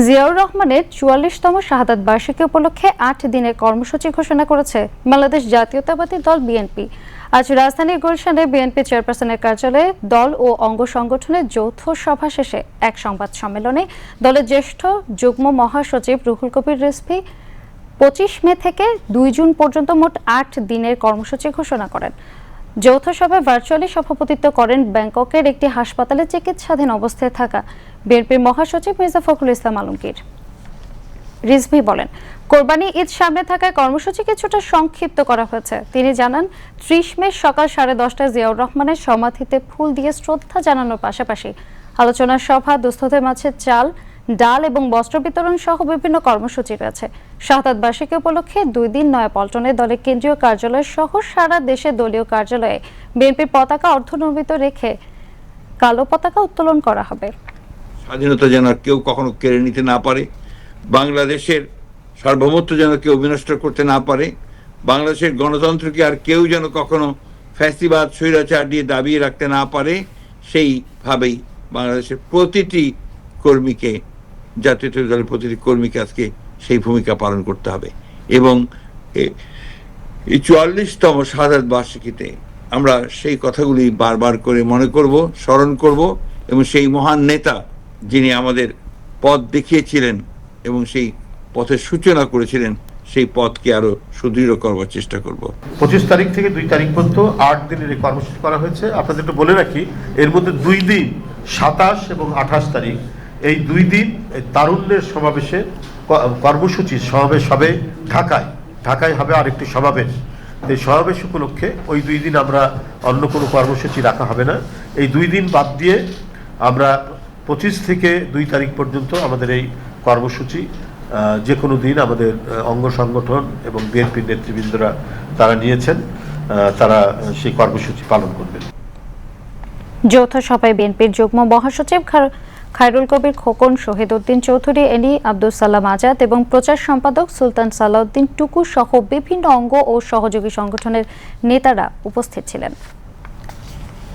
জিয়াউর রহমানের ৪৪তম শাহাদাত বার্ষিকী উপলক্ষে ৮ দিনের কর্মসূচি ঘোষণা করেছে বাংলাদেশ জাতীয়তাবাদী দল বিএনপি। আজ রাজধানীর গুলশানে বিএনপি চেয়ারপারসনের কার্যালয়ে দল ও অঙ্গ সংগঠনের যৌথ সভা শেষে এক সংবাদ সম্মেলনে দলের জ্যেষ্ঠ যুগ্ম মহাসচিব রুহুল কবির রিজভী ২৫ মে থেকে ২ জুন পর্যন্ত মোট ৮ দিনের কর্মসূচি ঘোষণা করেন। যৌথ সভায় ভার্চুয়ালি সভাপতিত্ব করেন ব্যাংককের একটি হাসপাতালে চিকিৎসাধীন অবস্থায় থাকা বিএনপির মহাসচিব মির্জা ফখরুল ইসলাম আলমগীর। রিজভী বলেন, কোরবানি ঈদ সামনে থাকায় কর্মসূচি কিছুটা সংক্ষিপ্ত করা হয়েছে। তিনি জানান, ৩০ মে সকাল 10:30টায় জিয়াউর রহমানের সমাধিতে ফুল দিয়ে শ্রদ্ধা জানানোর পাশাপাশি আলোচনা সভা, দুস্থদের মাঝে চাল, ডাল এবং বস্ত্র বিতরণ সহ বিভিন্ন কর্মসূচি রয়েছে। শাহাদাত বার্ষিকী উপলক্ষে 2 দিন নয়াপল্টনে দলের কেন্দ্রীয় কার্যালয় সহ সারা দেশে দলীয় কার্যালয়ে বিএনপির পতাকা অর্ধনমিত রেখে কালো পতাকা উত্তোলন করা হবে। স্বাধীনতা যেন কেউ কখনো কেড়ে নিতে না পারে, বাংলাদেশের সার্বভৌমত্ব যেন কেউ বিনষ্ট করতে না পারে, বাংলাদেশের গণতন্ত্রকে আর কেউ যেন কখনো ফ্যাসিবাদ স্বৈরাচার দিয়ে দাবিয়ে রাখতে না পারে, সেইভাবেই বাংলাদেশের প্রতিটি কর্মীকে, জাতীয় দলের প্রতিটি কর্মীকে আজকে সেই ভূমিকা পালন করতে হবে। এবং এই 44তম শাহাদাত বার্ষিকীতে আমরা সেই কথাগুলি বারবার করে মনে করব, স্মরণ করব এবং সেই মহান নেতা যিনি আমাদের পথ দেখিয়েছিলেন এবং সেই পথের সূচনা করেছিলেন, সেই পথকে আরো সুদৃঢ় করবার চেষ্টা করব। 25 তারিখ থেকে 2 তারিখ পর্যন্ত 8 দিনের এই কর্মসূচি করা হয়েছে। আপনাদের একটু বলে রাখি, এর মধ্যে 2 দিন 27 এবং 28 তারিখ, এই 2 দিন তারুণ্যের সমাবেশে কর্মসূচি সমাবেশ হবে ঢাকায় হবে আরেকটি সমাবেশ। এই সমাবেশ উপলক্ষে ওই 2 দিন আমরা অন্য কোনো কর্মসূচি রাখা হবে না। এই 2 দিন বাদ দিয়ে আমরা 25 থেকে 2 তারিখ পর্যন্ত আমাদের এই কর্মসূচি যে কোনো দিন আমাদের অঙ্গ সংগঠন এবং বিএনপির নেতৃবৃন্দরা তারা নিয়েছেন, তারা সেই কর্মসূচি পালন করবেন। যৌথ সভায় বিএনপির যুগ্ম মহাসচিব খায়রুল কবির খোকন, শহীদ উদ্দিন চৌধুরী, এনি, আব্দুল সালাম আজাদ এবং প্রচার সম্পাদক সুলতান সালাউদ্দিন টুকু সহ বিভিন্ন অঙ্গ ও সহযোগী সংগঠনের নেতারা উপস্থিত ছিলেন।